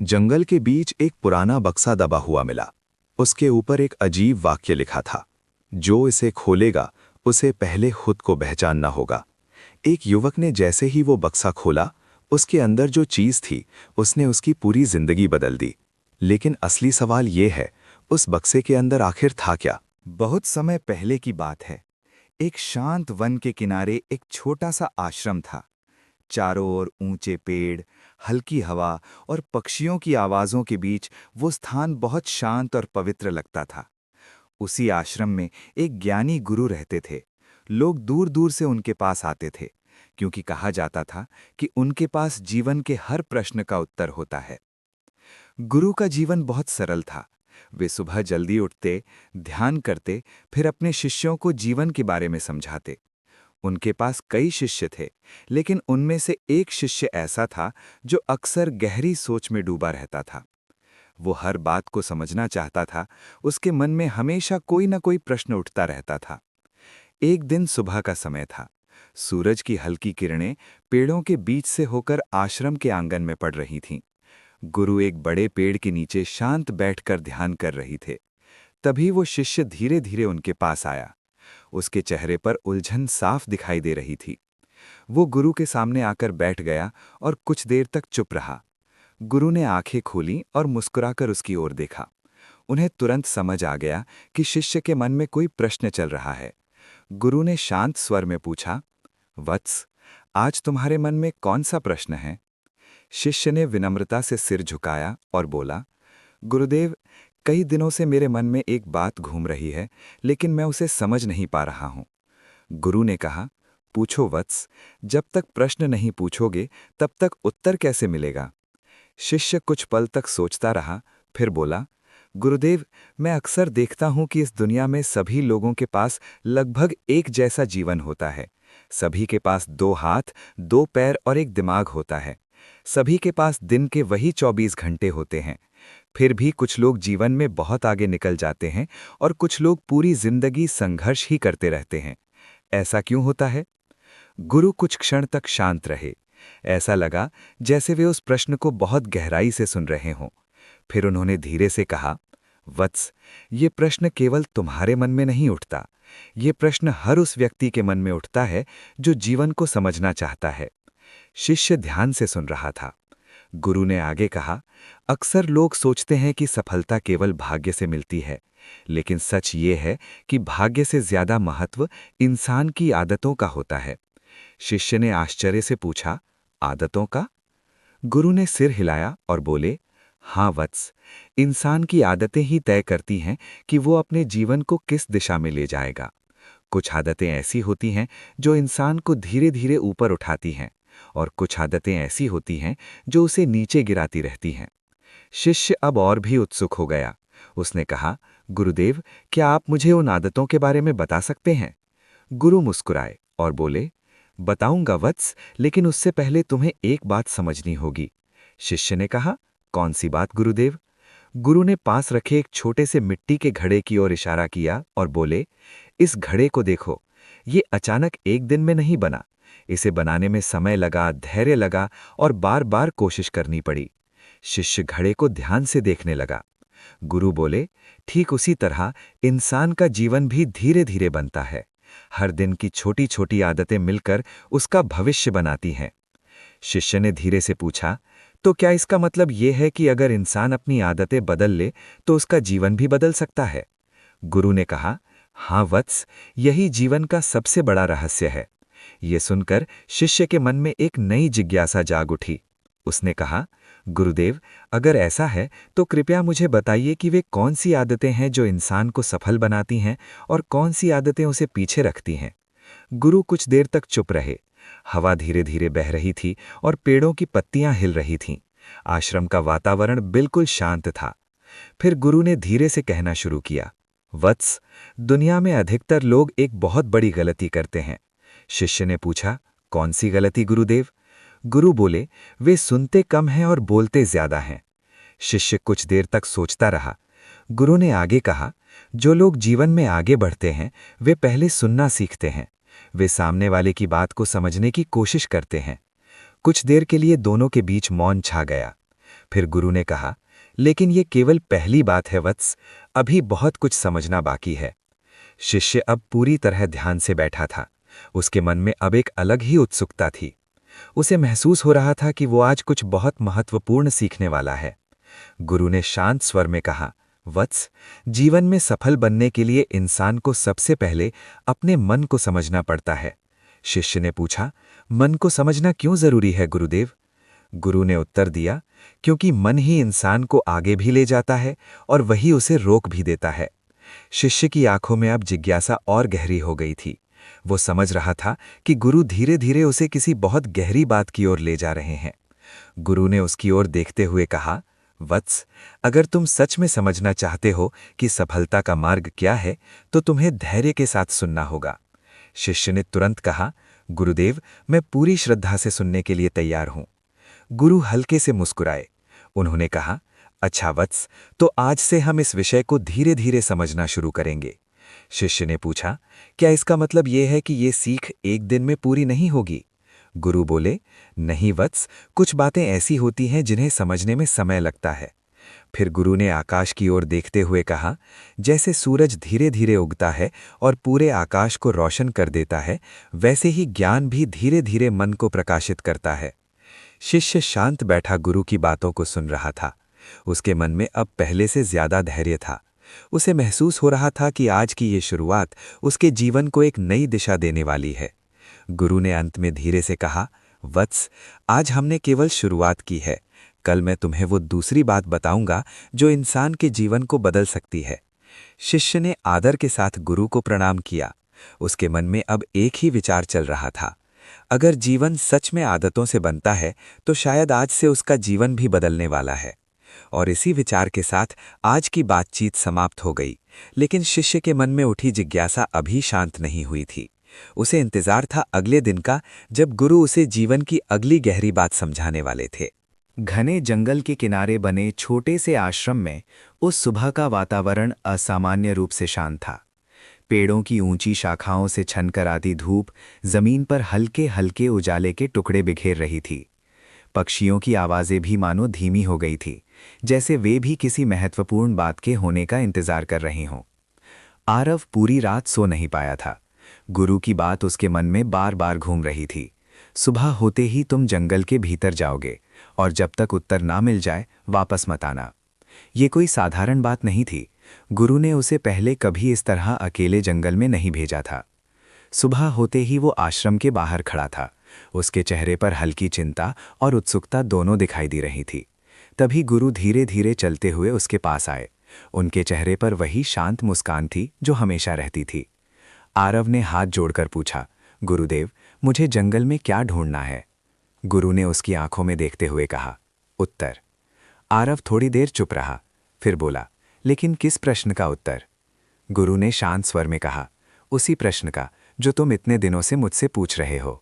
जंगल के बीच एक पुराना बक्सा दबा हुआ मिला। उसके ऊपर एक अजीब वाक्य लिखा था, जो इसे खोलेगा उसे पहले खुद को पहचानना होगा। एक युवक ने जैसे ही वो बक्सा खोला, उसके अंदर जो चीज थी उसने उसकी पूरी जिंदगी बदल दी। लेकिन असली सवाल ये है, उस बक्से के अंदर आखिर था क्या? बहुत समय पहले की बात है। एक शांत वन के किनारे एक छोटा सा आश्रम था। चारों ओर ऊंचे पेड़, हल्की हवा और पक्षियों की आवाजों के बीच वो स्थान बहुत शांत और पवित्र लगता था। उसी आश्रम में एक ज्ञानी गुरु रहते थे। लोग दूर दूर से उनके पास आते थे, क्योंकि कहा जाता था कि उनके पास जीवन के हर प्रश्न का उत्तर होता है। गुरु का जीवन बहुत सरल था। वे सुबह जल्दी उठते, ध्यान करते, फिर अपने शिष्यों को जीवन के बारे में समझाते। उनके पास कई शिष्य थे, लेकिन उनमें से एक शिष्य ऐसा था जो अक्सर गहरी सोच में डूबा रहता था। वो हर बात को समझना चाहता था। उसके मन में हमेशा कोई न कोई प्रश्न उठता रहता था। एक दिन सुबह का समय था। सूरज की हल्की किरणें पेड़ों के बीच से होकर आश्रम के आंगन में पड़ रही थीं। गुरु एक बड़े पेड़ के नीचे शांत बैठकर ध्यान कर रही थे। तभी वो शिष्य धीरे धीरे उनके पास आया। उसके चेहरे पर उलझन साफ दिखाई दे रही थी। वो गुरु के सामने आकर बैठ गया और कुछ देर तक चुप रहा। गुरु ने आंखें खोली और मुस्कुराकर उसकी ओर देखा। उन्हें तुरंत समझ आ गया कि शिष्य के मन में कोई प्रश्न चल रहा है। गुरु ने शांत स्वर में पूछा, वत्स, आज तुम्हारे मन में कौन सा प्रश्न है? शिष्य ने विनम्रता से सिर झुकाया और बोला, गुरुदेव, कई दिनों से मेरे मन में एक बात घूम रही है, लेकिन मैं उसे समझ नहीं पा रहा हूं। गुरु ने कहा, पूछो वत्स, जब तक प्रश्न नहीं पूछोगे तब तक उत्तर कैसे मिलेगा? शिष्य कुछ पल तक सोचता रहा, फिर बोला, गुरुदेव, मैं अक्सर देखता हूं कि इस दुनिया में सभी लोगों के पास लगभग एक जैसा जीवन होता है। सभी के पास दो हाथ, दो पैर और एक दिमाग होता है। सभी के पास दिन के वही 24 घंटे होते हैं। फिर भी कुछ लोग जीवन में बहुत आगे निकल जाते हैं और कुछ लोग पूरी जिंदगी संघर्ष ही करते रहते हैं। ऐसा क्यों होता है? गुरु कुछ क्षण तक शांत रहे। ऐसा लगा जैसे वे उस प्रश्न को बहुत गहराई से सुन रहे हों। फिर उन्होंने धीरे से कहा, वत्स, ये प्रश्न केवल तुम्हारे मन में नहीं उठता। ये प्रश्न हर उस व्यक्ति के मन में उठता है जो जीवन को समझना चाहता है। शिष्य ध्यान से सुन रहा था। गुरु ने आगे कहा, अक्सर लोग सोचते हैं कि सफलता केवल भाग्य से मिलती है, लेकिन सच ये है कि भाग्य से ज्यादा महत्व इंसान की आदतों का होता है। शिष्य ने आश्चर्य से पूछा, आदतों का? गुरु ने सिर हिलाया और बोले, हाँ वत्स, इंसान की आदतें ही तय करती हैं कि वो अपने जीवन को किस दिशा में ले जाएगा। कुछ आदतें ऐसी होती हैं जो इंसान को धीरे धीरे ऊपर उठाती हैं, और कुछ आदतें ऐसी होती हैं जो उसे नीचे गिराती रहती हैं। शिष्य अब और भी उत्सुक हो गया। उसने कहा, गुरुदेव, क्या आप मुझे उन आदतों के बारे में बता सकते हैं? गुरु मुस्कुराए और बोले, बताऊंगा वत्स, लेकिन उससे पहले तुम्हें एक बात समझनी होगी। शिष्य ने कहा, कौन सी बात गुरुदेव? गुरु ने पास रखे एक छोटे से मिट्टी के घड़े की ओर इशारा किया और बोले, इस घड़े को देखो। ये अचानक एक दिन में नहीं बना। इसे बनाने में समय लगा, धैर्य लगा और बार बार कोशिश करनी पड़ी। शिष्य घड़े को ध्यान से देखने लगा। गुरु बोले, ठीक उसी तरह इंसान का जीवन भी धीरे धीरे बनता है। हर दिन की छोटी छोटी आदतें मिलकर उसका भविष्य बनाती हैं। शिष्य ने धीरे से पूछा, तो क्या इसका मतलब यह है कि अगर इंसान अपनी आदतें बदल ले तो उसका जीवन भी बदल सकता है? गुरु ने कहा, हाँ वत्स, यही जीवन का सबसे बड़ा रहस्य है। ये सुनकर शिष्य के मन में एक नई जिज्ञासा जाग उठी। उसने कहा, गुरुदेव, अगर ऐसा है तो कृपया मुझे बताइए कि वे कौन सी आदतें हैं जो इंसान को सफल बनाती हैं और कौन सी आदतें उसे पीछे रखती हैं। गुरु कुछ देर तक चुप रहे। हवा धीरे धीरे बह रही थी और पेड़ों की पत्तियां हिल रही थीं। आश्रम का वातावरण बिल्कुल शांत था। फिर गुरु ने धीरे से कहना शुरू किया, वत्स, दुनिया में अधिकतर लोग एक बहुत बड़ी गलती करते हैं। शिष्य ने पूछा, कौन सी गलती गुरुदेव? गुरु बोले, वे सुनते कम हैं और बोलते ज्यादा हैं। शिष्य कुछ देर तक सोचता रहा। गुरु ने आगे कहा, जो लोग जीवन में आगे बढ़ते हैं वे पहले सुनना सीखते हैं। वे सामने वाले की बात को समझने की कोशिश करते हैं। कुछ देर के लिए दोनों के बीच मौन छा गया। फिर गुरु ने कहा, लेकिन ये केवल पहली बात है वत्स, अभी बहुत कुछ समझना बाकी है। शिष्य अब पूरी तरह ध्यान से बैठा था। उसके मन में अब एक अलग ही उत्सुकता थी। उसे महसूस हो रहा था कि वो आज कुछ बहुत महत्वपूर्ण सीखने वाला है। गुरु ने शांत स्वर में कहा, वत्स, जीवन में सफल बनने के लिए इंसान को सबसे पहले अपने मन को समझना पड़ता है। शिष्य ने पूछा, मन को समझना क्यों जरूरी है गुरुदेव? गुरु ने उत्तर दिया, क्योंकि मन ही इंसान को आगे भी ले जाता है और वही उसे रोक भी देता है। शिष्य की आंखों में अब जिज्ञासा और गहरी हो गई थी। वो समझ रहा था कि गुरु धीरे धीरे उसे किसी बहुत गहरी बात की ओर ले जा रहे हैं। गुरु ने उसकी ओर देखते हुए कहा, वत्स, अगर तुम सच में समझना चाहते हो कि सफलता का मार्ग क्या है, तो तुम्हें धैर्य के साथ सुनना होगा। शिष्य ने तुरंत कहा, गुरुदेव, मैं पूरी श्रद्धा से सुनने के लिए तैयार हूं। गुरु हल्के से मुस्कुराए। उन्होंने कहा, अच्छा वत्स, तो आज से हम इस विषय को धीरे धीरे समझना शुरू करेंगे। शिष्य ने पूछा, क्या इसका मतलब यह है कि ये सीख एक दिन में पूरी नहीं होगी? गुरु बोले, नहीं वत्स, कुछ बातें ऐसी होती हैं जिन्हें समझने में समय लगता है। फिर गुरु ने आकाश की ओर देखते हुए कहा, जैसे सूरज धीरे धीरे उगता है और पूरे आकाश को रोशन कर देता है, वैसे ही ज्ञान भी धीरे धीरे मन को प्रकाशित करता है। शिष्य शांत बैठा गुरु की बातों को सुन रहा था। उसके मन में अब पहले से ज्यादा धैर्य था। उसे महसूस हो रहा था कि आज की ये शुरुआत उसके जीवन को एक नई दिशा देने वाली है। गुरु ने अंत में धीरे से कहा, वत्स, आज हमने केवल शुरुआत की है। कल मैं तुम्हें वो दूसरी बात बताऊंगा जो इंसान के जीवन को बदल सकती है। शिष्य ने आदर के साथ गुरु को प्रणाम किया। उसके मन में अब एक ही विचार चल रहा था, अगर जीवन सच में आदतों से बनता है तो शायद आज से उसका जीवन भी बदलने वाला है। और इसी विचार के साथ आज की बातचीत समाप्त हो गई, लेकिन शिष्य के मन में उठी जिज्ञासा अभी शांत नहीं हुई थी। उसे इंतजार था अगले दिन का, जब गुरु उसे जीवन की अगली गहरी बात समझाने वाले थे। घने जंगल के किनारे बने छोटे से आश्रम में उस सुबह का वातावरण असामान्य रूप से शांत था। पेड़ों की ऊंची शाखाओं से छनकर आती धूप जमीन पर हल्के हल्के उजाले के टुकड़े बिखेर रही थी। पक्षियों की आवाजें भी मानो धीमी हो गई थी, जैसे वे भी किसी महत्वपूर्ण बात के होने का इंतजार कर रही हों। आरव पूरी रात सो नहीं पाया था। गुरु की बात उसके मन में बार बार घूम रही थी। सुबह होते ही तुम जंगल के भीतर जाओगे और जब तक उत्तर ना मिल जाए वापस मत आना। ये कोई साधारण बात नहीं थी। गुरु ने उसे पहले कभी इस तरह अकेले जंगल में नहीं भेजा था। सुबह होते ही वो आश्रम के बाहर खड़ा था। उसके चेहरे पर हल्की चिंता और उत्सुकता दोनों दिखाई दे रही थी। तभी गुरु धीरे धीरे चलते हुए उसके पास आए। उनके चेहरे पर वही शांत मुस्कान थी जो हमेशा रहती थी। आरव ने हाथ जोड़कर पूछा, गुरुदेव, मुझे जंगल में क्या ढूंढना है? गुरु ने उसकी आंखों में देखते हुए कहा, उत्तर। आरव थोड़ी देर चुप रहा, फिर बोला, लेकिन किस प्रश्न का उत्तर? गुरु ने शांत स्वर में कहा, उसी प्रश्न का जो तुम इतने दिनों से मुझसे पूछ रहे हो।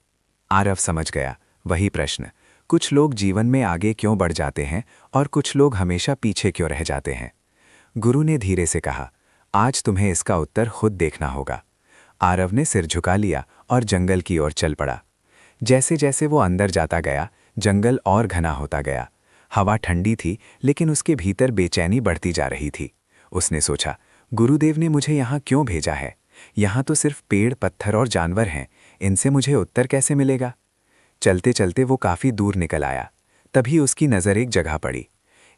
आरव समझ गया, वही प्रश्न, कुछ लोग जीवन में आगे क्यों बढ़ जाते हैं और कुछ लोग हमेशा पीछे क्यों रह जाते हैं। गुरु ने धीरे से कहा, आज तुम्हें इसका उत्तर खुद देखना होगा। आरव ने सिर झुका लिया और जंगल की ओर चल पड़ा। जैसे जैसे वो अंदर जाता गया, जंगल और घना होता गया। हवा ठंडी थी, लेकिन उसके भीतर बेचैनी बढ़ती जा रही थी। उसने सोचा, गुरुदेव ने मुझे यहाँ क्यों भेजा है? यहाँ तो सिर्फ पेड़, पत्थर और जानवर हैं, इनसे मुझे उत्तर कैसे मिलेगा? चलते चलते वो काफी दूर निकल आया। तभी उसकी नज़र एक जगह पड़ी।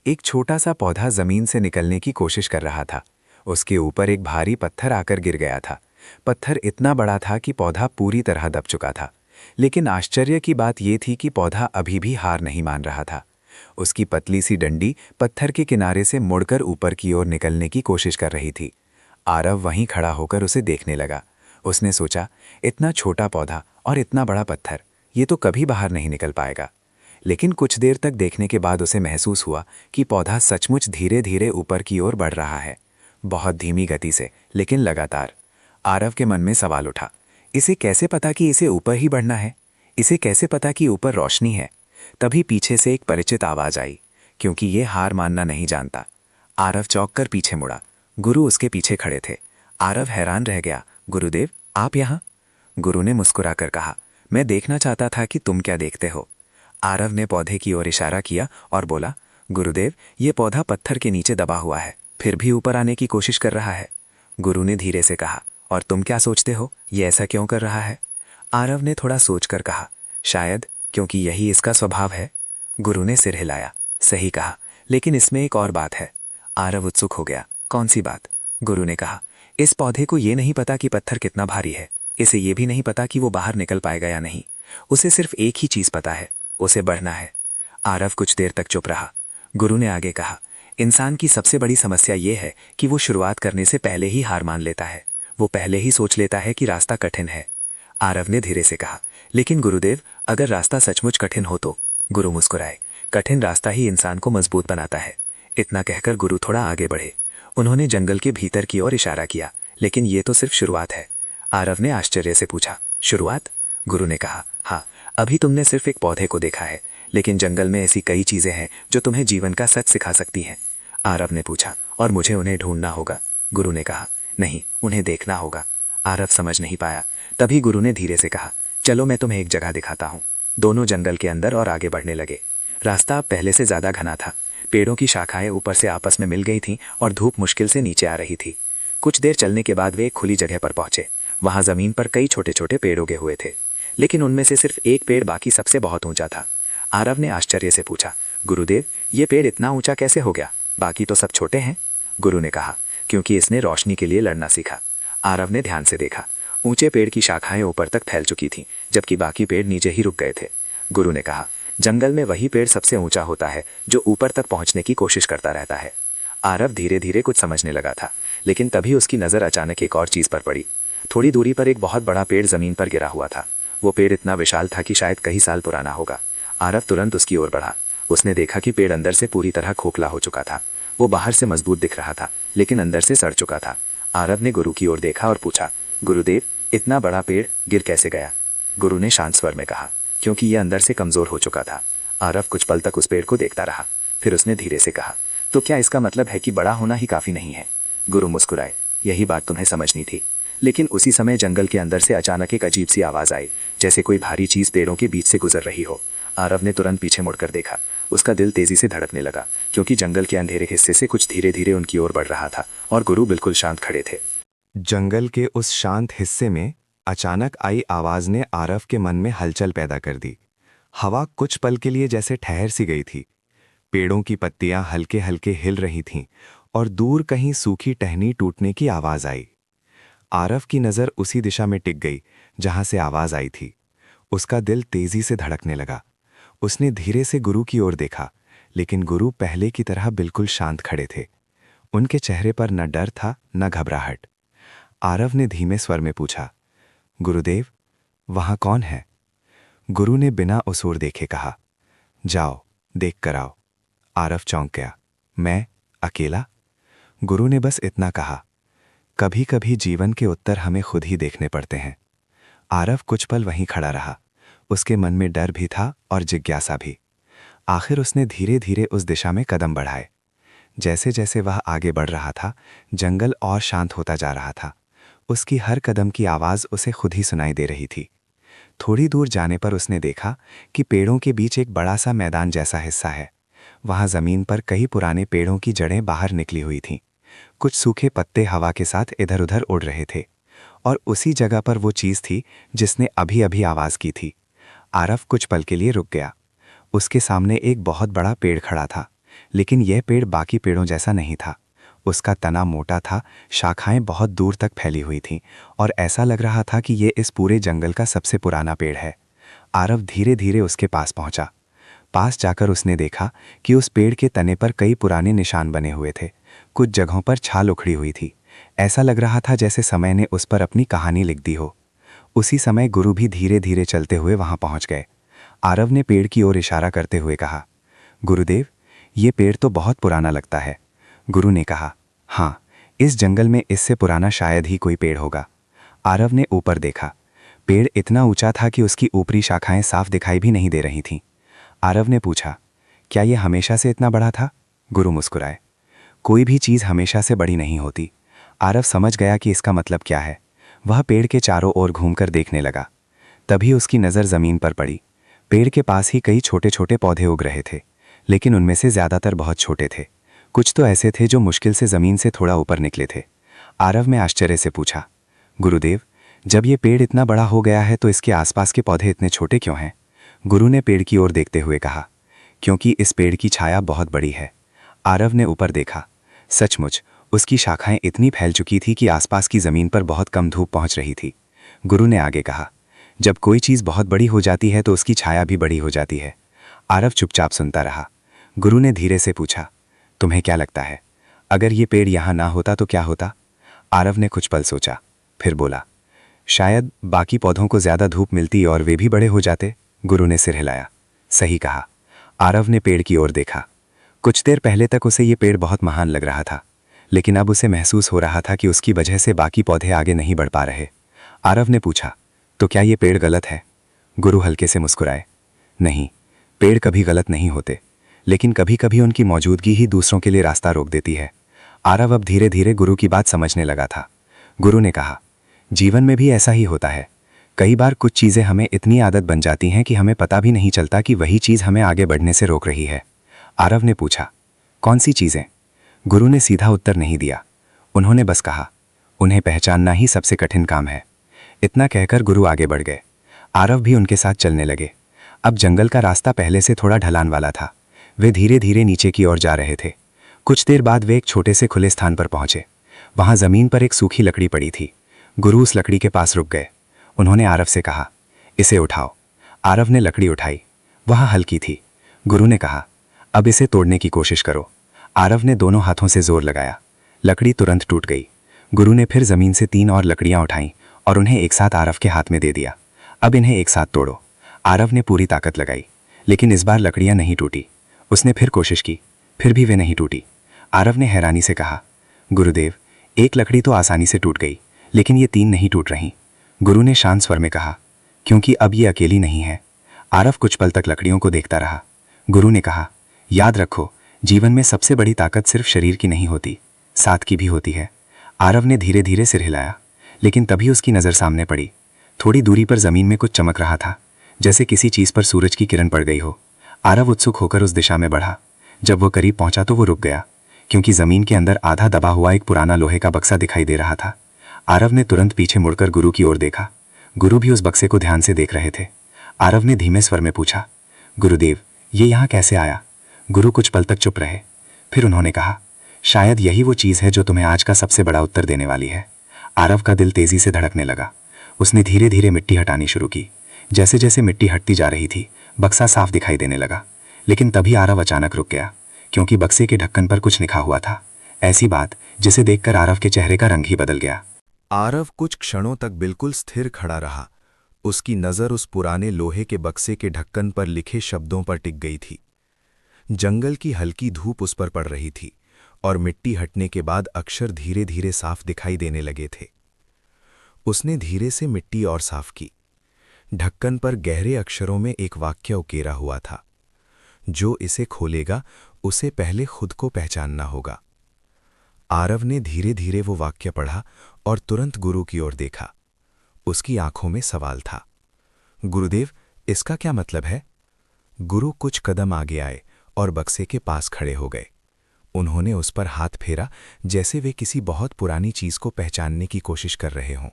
एक छोटा सा पौधा जमीन से निकलने की कोशिश कर रहा था। उसके ऊपर एक भारी पत्थर आकर गिर गया था। पत्थर इतना बड़ा था कि पौधा पूरी तरह दब चुका था, लेकिन आश्चर्य की बात यह थी कि पौधा अभी भी हार नहीं मान रहा था। उसकी पतली सी डंडी पत्थर के किनारे से मुड़कर ऊपर की ओर निकलने की कोशिश कर रही थी। आरव वहीं खड़ा होकर उसे देखने लगा। उसने सोचा, इतना छोटा पौधा और इतना बड़ा पत्थर, ये तो कभी बाहर नहीं निकल पाएगा। लेकिन कुछ देर तक देखने के बाद उसे महसूस हुआ कि पौधा सचमुच धीरे धीरे ऊपर की ओर बढ़ रहा है, बहुत धीमी गति से, लेकिन लगातार। आरव के मन में सवाल उठा, इसे कैसे पता कि इसे ऊपर ही बढ़ना है? इसे कैसे पता कि ऊपर रोशनी है? तभी पीछे से एक परिचित आवाज आई, क्योंकि ये हार मानना नहीं जानता। आरव चौंक कर पीछे मुड़ा। गुरु उसके पीछे खड़े थे। आरव हैरान रह गया, गुरुदेव, आप यहाँ? गुरु ने मुस्कुराकर कहा, मैं देखना चाहता था कि तुम क्या देखते हो। आरव ने पौधे की ओर इशारा किया और बोला, गुरुदेव, ये पौधा पत्थर के नीचे दबा हुआ है, फिर भी ऊपर आने की कोशिश कर रहा है। गुरु ने धीरे से कहा, और तुम क्या सोचते हो, ये ऐसा क्यों कर रहा है? आरव ने थोड़ा सोचकर कहा, शायद क्योंकि यही इसका स्वभाव है। गुरु ने सिर हिलाया, सही कहा, लेकिन इसमें एक और बात है। आरव उत्सुक हो गया, कौन सी बात? गुरु ने कहा, इस पौधे को ये नहीं पता कि पत्थर कितना भारी है, इसे ये भी नहीं पता कि वो बाहर निकल पाएगा या नहीं। उसे सिर्फ एक ही चीज पता है, उसे बढ़ना है। आरव कुछ देर तक चुप रहा। गुरु ने आगे कहा, इंसान की सबसे बड़ी समस्या ये है कि वो शुरुआत करने से पहले ही हार मान लेता है। वो पहले ही सोच लेता है कि रास्ता कठिन है। आरव ने धीरे से कहा, लेकिन गुरुदेव, अगर रास्ता सचमुच कठिन हो तो? गुरु मुस्कुराए, कठिन रास्ता ही इंसान को मजबूत बनाता है। इतना कहकर गुरु थोड़ा आगे बढ़े। उन्होंने जंगल के भीतर की ओर इशारा किया, लेकिन ये तो सिर्फ शुरुआत है। आरव ने आश्चर्य से पूछा, शुरुआत? गुरु ने कहा, हाँ, अभी तुमने सिर्फ एक पौधे को देखा है, लेकिन जंगल में ऐसी कई चीजें हैं जो तुम्हें जीवन का सच सिखा सकती हैं। आरव ने पूछा, और मुझे उन्हें ढूंढना होगा? गुरु ने कहा, नहीं, उन्हें देखना होगा। आरव समझ नहीं पाया। तभी गुरु ने धीरे से कहा, चलो मैं तुम्हें एक जगह दिखाता हूँ। दोनों जंगल के अंदर और आगे बढ़ने लगे। रास्ता अब पहले से ज्यादा घना था। पेड़ों की शाखाएं ऊपर से आपस में मिल गई थीं और धूप मुश्किल से नीचे आ रही थी। कुछ देर चलने के बाद वे एक खुली जगह पर पहुंचे। वहां जमीन पर कई छोटे छोटे पेड़ उगे हुए थे, लेकिन उनमें से सिर्फ एक पेड़ बाकी सबसे बहुत ऊंचा था। आरव ने आश्चर्य से पूछा, गुरुदेव, ये पेड़ इतना ऊंचा कैसे हो गया? बाकी तो सब छोटे हैं। गुरु ने कहा, क्योंकि इसने रोशनी के लिए लड़ना सीखा। आरव ने ध्यान से देखा। ऊंचे पेड़ की शाखाएं ऊपर तक फैल चुकी थीं, जबकि बाकी पेड़ नीचे ही रुक गए थे। गुरु ने कहा, जंगल में वही पेड़ सबसे ऊंचा होता है जो ऊपर तक पहुंचने की कोशिश करता रहता है। आरव धीरे धीरे कुछ समझने लगा था, लेकिन तभी उसकी नजर अचानक एक और चीज पर पड़ी। थोड़ी दूरी पर एक बहुत बड़ा पेड़ जमीन पर गिरा हुआ था। वो पेड़ इतना विशाल था कि शायद कई साल पुराना होगा। आरव तुरंत उसकी ओर बढ़ा। उसने देखा कि पेड़ अंदर से पूरी तरह खोखला हो चुका था। वो बाहर से मजबूत दिख रहा था, लेकिन अंदर से सड़ चुका था। आरव ने गुरु की ओर देखा और पूछा, गुरुदेव, इतना बड़ा पेड़ गिर कैसे गया? गुरु ने शांत स्वर में कहा, क्योंकि यह अंदर से कमजोर हो चुका था। आरव कुछ पल तक उस पेड़ को देखता रहा। फिर उसने धीरे से कहा, तो क्या इसका मतलब है कि बड़ा होना ही काफी नहीं है? गुरु मुस्कुराए, यही बात तुम्हें समझनी थी। लेकिन उसी समय जंगल के अंदर से अचानक एक अजीब सी आवाज आई, जैसे कोई भारी चीज पेड़ों के बीच से गुजर रही हो। आरव ने तुरंत पीछे मुड़कर देखा। उसका दिल तेजी से धड़कने लगा, क्योंकि जंगल के अंधेरे हिस्से से कुछ धीरे धीरे उनकी ओर बढ़ रहा था और गुरु बिल्कुल शांत खड़े थे। जंगल के उस शांत हिस्से में अचानक आई आवाज ने आरव के मन में हलचल पैदा कर दी। हवा कुछ पल के लिए जैसे ठहर सी गई थी। पेड़ों की पत्तियां हल्के हल्के हिल रही थीं और दूर कहीं सूखी टहनी टूटने की आवाज आई। आरव की नजर उसी दिशा में टिक गई जहां से आवाज आई थी। उसका दिल तेजी से धड़कने लगा। उसने धीरे से गुरु की ओर देखा, लेकिन गुरु पहले की तरह बिल्कुल शांत खड़े थे। उनके चेहरे पर न डर था न घबराहट। आरव ने धीमे स्वर में पूछा, गुरुदेव, वहां कौन है? गुरु ने बिना उस ओर देखे कहा, जाओ देख कर आओ। आरव चौंक गया, मैं अकेला? गुरु ने बस इतना कहा, कभी कभी जीवन के उत्तर हमें खुद ही देखने पड़ते हैं। आरव कुछ पल वहीं खड़ा रहा। उसके मन में डर भी था और जिज्ञासा भी। आखिर उसने धीरे धीरे उस दिशा में कदम बढ़ाए। जैसे जैसे वह आगे बढ़ रहा था, जंगल और शांत होता जा रहा था। उसकी हर कदम की आवाज उसे खुद ही सुनाई दे रही थी। थोड़ी दूर जाने पर उसने देखा कि पेड़ों के बीच एक बड़ा सा मैदान जैसा हिस्सा है। वहां जमीन पर कई पुराने पेड़ों की जड़ें बाहर निकली हुई थीं। कुछ सूखे पत्ते हवा के साथ इधर उधर उड़ रहे थे, और उसी जगह पर वो चीज थी जिसने अभी अभी आवाज की थी। आरव कुछ पल के लिए रुक गया। उसके सामने एक बहुत बड़ा पेड़ खड़ा था, लेकिन यह पेड़ बाकी पेड़ों जैसा नहीं था। उसका तना मोटा था, शाखाएं बहुत दूर तक फैली हुई थीं, और ऐसा लग रहा था कि यह इस पूरे जंगल का सबसे पुराना पेड़ है। आरव धीरे धीरे उसके पास पहुंचा। पास जाकर उसने देखा कि उस पेड़ के तने पर कई पुराने निशान बने हुए थे। कुछ जगहों पर छाल उखड़ी हुई थी। ऐसा लग रहा था जैसे समय ने उस पर अपनी कहानी लिख दी हो। उसी समय गुरु भी धीरे धीरे चलते हुए वहां पहुंच गए। आरव ने पेड़ की ओर इशारा करते हुए कहा, गुरुदेव, ये पेड़ तो बहुत पुराना लगता है। गुरु ने कहा, हाँ, इस जंगल में इससे पुराना शायद ही कोई पेड़ होगा। आरव ने ऊपर देखा। पेड़ इतना ऊंचा था कि उसकी ऊपरी शाखाएं साफ दिखाई भी नहीं दे रही थीं। आरव ने पूछा, क्या यह हमेशा से इतना बड़ा था? गुरु मुस्कुराए, कोई भी चीज हमेशा से बड़ी नहीं होती। आरव समझ गया कि इसका मतलब क्या है। वह पेड़ के चारों ओर घूमकर देखने लगा। तभी उसकी नज़र जमीन पर पड़ी। पेड़ के पास ही कई छोटे छोटे पौधे उग रहे थे। लेकिन उनमें से ज़्यादातर बहुत छोटे थे। कुछ तो ऐसे थे जो मुश्किल से ज़मीन से थोड़ा ऊपर निकले थे। आरव ने आश्चर्य से पूछा, गुरुदेव, जब ये पेड़ इतना बड़ा हो गया है तो इसके आसपास के पौधे इतने छोटे क्यों हैं? गुरु ने पेड़ की ओर देखते हुए कहा, क्योंकि इस पेड़ की छाया बहुत बड़ी है। आरव ने ऊपर देखा। सचमुच उसकी शाखाएं इतनी फैल चुकी थी कि आसपास की ज़मीन पर बहुत कम धूप पहुंच रही थी। गुरु ने आगे कहा, जब कोई चीज़ बहुत बड़ी हो जाती है तो उसकी छाया भी बड़ी हो जाती है। आरव चुपचाप सुनता रहा। गुरु ने धीरे से पूछा, तुम्हें क्या लगता है, अगर ये पेड़ यहाँ ना होता तो क्या होता? आरव ने कुछ पल सोचा, फिर बोला, शायद बाकी पौधों को ज़्यादा धूप मिलती और वे भी बड़े हो जाते। गुरु ने सिर हिलाया। सही कहा। आरव ने पेड़ की ओर देखा। कुछ देर पहले तक उसे ये पेड़ बहुत महान लग रहा था, लेकिन अब उसे महसूस हो रहा था कि उसकी वजह से बाकी पौधे आगे नहीं बढ़ पा रहे। आरव ने पूछा, तो क्या ये पेड़ गलत है? गुरु हल्के से मुस्कुराए। नहीं, पेड़ कभी गलत नहीं होते, लेकिन कभी कभी उनकी मौजूदगी ही दूसरों के लिए रास्ता रोक देती है। आरव अब धीरे धीरे गुरु की बात समझने लगा था। गुरु ने कहा, जीवन में भी ऐसा ही होता है। कई बार कुछ चीज़ें हमें इतनी आदत बन जाती हैं कि हमें पता भी नहीं चलता कि वही चीज़ हमें आगे बढ़ने से रोक रही है। आरव ने पूछा, कौन सी चीज़ें? गुरु ने सीधा उत्तर नहीं दिया। उन्होंने बस कहा, उन्हें पहचानना ही सबसे कठिन काम है। इतना कहकर गुरु आगे बढ़ गए। आरव भी उनके साथ चलने लगे। अब जंगल का रास्ता पहले से थोड़ा ढलान वाला था। वे धीरे धीरे नीचे की ओर जा रहे थे। कुछ देर बाद वे एक छोटे से खुले स्थान पर पहुंचे। वहां जमीन पर एक सूखी लकड़ी पड़ी थी। गुरु उस लकड़ी के पास रुक गए। उन्होंने आरव से कहा, इसे उठाओ। आरव ने लकड़ी उठाई। वह हल्की थी। गुरु ने कहा, अब इसे तोड़ने की कोशिश करो। आरव ने दोनों हाथों से जोर लगाया। लकड़ी तुरंत टूट गई। गुरु ने फिर जमीन से 3 और लकड़ियां उठाईं और उन्हें एक साथ आरव के हाथ में दे दिया। अब इन्हें एक साथ तोड़ो। आरव ने पूरी ताकत लगाई, लेकिन इस बार लकड़ियां नहीं टूटी। उसने फिर कोशिश की, फिर भी वे नहीं टूटी। आरव ने हैरानी से कहा, गुरुदेव, एक लकड़ी तो आसानी से टूट गई, लेकिन ये 3 नहीं टूट रहीं। गुरु ने शांत स्वर में कहा, क्योंकि अब ये अकेली नहीं है। आरव कुछ पल तक लकड़ियों को देखता रहा। गुरु ने कहा, याद रखो, जीवन में सबसे बड़ी ताकत सिर्फ शरीर की नहीं होती, साथ की भी होती है। आरव ने धीरे धीरे सिर हिलाया, लेकिन तभी उसकी नज़र सामने पड़ी। थोड़ी दूरी पर जमीन में कुछ चमक रहा था, जैसे किसी चीज़ पर सूरज की किरण पड़ गई हो। आरव उत्सुक होकर उस दिशा में बढ़ा। जब वो करीब पहुंचा तो वो रुक गया, क्योंकि जमीन के अंदर आधा दबा हुआ एक पुराना लोहे का बक्सा दिखाई दे रहा था। आरव ने तुरंत पीछे मुड़कर गुरु की ओर देखा। गुरु भी उस बक्से को ध्यान से देख रहे थे। आरव ने धीमे स्वर में पूछा, गुरुदेव, ये यहाँ कैसे आया? गुरु कुछ पल तक चुप रहे। फिर उन्होंने कहा, शायद यही वो चीज़ है जो तुम्हें आज का सबसे बड़ा उत्तर देने वाली है। आरव का दिल तेजी से धड़कने लगा। उसने धीरे धीरे मिट्टी हटानी शुरू की। जैसे जैसे मिट्टी हटती जा रही थी, बक्सा साफ दिखाई देने लगा। लेकिन तभी आरव अचानक रुक गया, क्योंकि बक्से के ढक्कन पर कुछ लिखा हुआ था। ऐसी बात जिसे देखकर आरव के चेहरे का रंग ही बदल गया। आरव कुछ क्षणों तक बिल्कुल स्थिर खड़ा रहा। उसकी नज़र उस पुराने लोहे के बक्से के ढक्कन पर लिखे शब्दों पर टिक गई थी। जंगल की हल्की धूप उस पर पड़ रही थी और मिट्टी हटने के बाद अक्षर धीरे धीरे साफ दिखाई देने लगे थे। उसने धीरे से मिट्टी और साफ की। ढक्कन पर गहरे अक्षरों में एक वाक्य उकेरा हुआ था, जो इसे खोलेगा उसे पहले खुद को पहचानना होगा। आरव ने धीरे धीरे वो वाक्य पढ़ा और तुरंत गुरु की ओर देखा। उसकी आंखों में सवाल था। गुरुदेव, इसका क्या मतलब है? गुरु कुछ कदम आगे आए और बक्से के पास खड़े हो गए। उन्होंने उस पर हाथ फेरा, जैसे वे किसी बहुत पुरानी चीज को पहचानने की कोशिश कर रहे हों।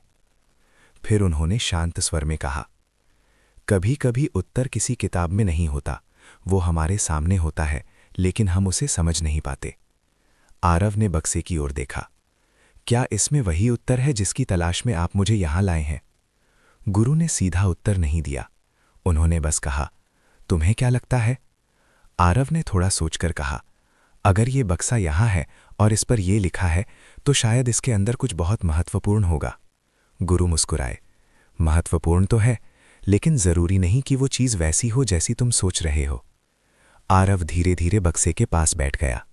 फिर उन्होंने शांत स्वर में कहा, कभी कभी उत्तर किसी किताब में नहीं होता, वो हमारे सामने होता है, लेकिन हम उसे समझ नहीं पाते। आरव ने बक्से की ओर देखा। क्या इसमें वही उत्तर है जिसकी तलाश में आप मुझे यहां लाए हैं? गुरु ने सीधा उत्तर नहीं दिया। उन्होंने बस कहा, तुम्हें क्या लगता है? आरव ने थोड़ा सोचकर कहा, अगर ये बक्सा यहां है और इस पर यह लिखा है, तो शायद इसके अंदर कुछ बहुत महत्वपूर्ण होगा। गुरु मुस्कुराए। महत्वपूर्ण तो है, लेकिन जरूरी नहीं कि वो चीज वैसी हो जैसी तुम सोच रहे हो। आरव धीरे धीरे बक्से के पास बैठ गया।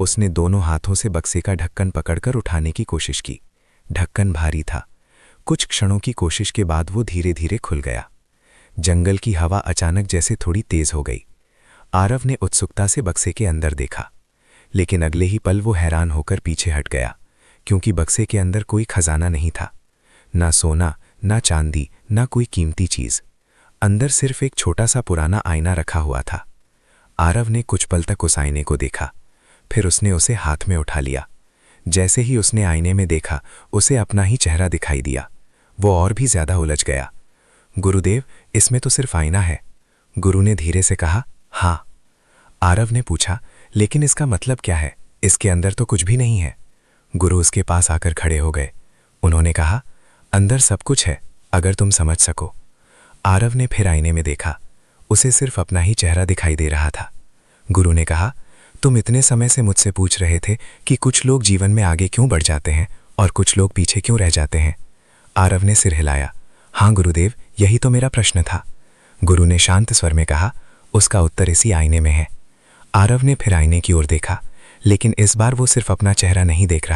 उसने दोनों हाथों से बक्से का ढक्कन पकड़कर उठाने की कोशिश की। ढक्कन भारी था। कुछ क्षणों की कोशिश के बाद वो धीरे धीरे खुल गया। जंगल की हवा अचानक जैसे थोड़ी तेज हो गई। आरव ने उत्सुकता से बक्से के अंदर देखा, लेकिन अगले ही पल वो हैरान होकर पीछे हट गया, क्योंकि बक्से के अंदर कोई खजाना नहीं था। ना सोना, ना चांदी, ना कोई कीमती चीज। अंदर सिर्फ एक छोटा सा पुराना आईना रखा हुआ था। आरव ने कुछ पल तक उस आईने को देखा, फिर उसने उसे हाथ में उठा लिया। जैसे ही उसने आईने में देखा, उसे अपना ही चेहरा दिखाई दिया। वो और भी ज्यादा उलझ गया। गुरुदेव, इसमें तो सिर्फ आईना है। गुरु ने धीरे से कहा। हाँ। आरव ने पूछा, लेकिन इसका मतलब क्या है? इसके अंदर तो कुछ भी नहीं है। गुरु उसके पास आकर खड़े हो गए। उन्होंने कहा, अंदर सब कुछ है, अगर तुम समझ सको। आरव ने फिर आईने में देखा। उसे सिर्फ अपना ही चेहरा दिखाई दे रहा था। गुरु ने कहा, तुम इतने समय से मुझसे पूछ रहे थे कि कुछ लोग जीवन में आगे क्यों बढ़ जाते हैं और कुछ लोग पीछे क्यों रह जाते हैं। आरव ने सिर हिलाया। हाँ गुरुदेव, यही तो मेरा प्रश्न था। गुरु ने शांत स्वर में कहा, उसका उत्तर इसी आईने में है। आरव ने फिर आईने की ओर देखा, लेकिन इस बार वो सिर्फ अपना चेहरा नहीं देख रहा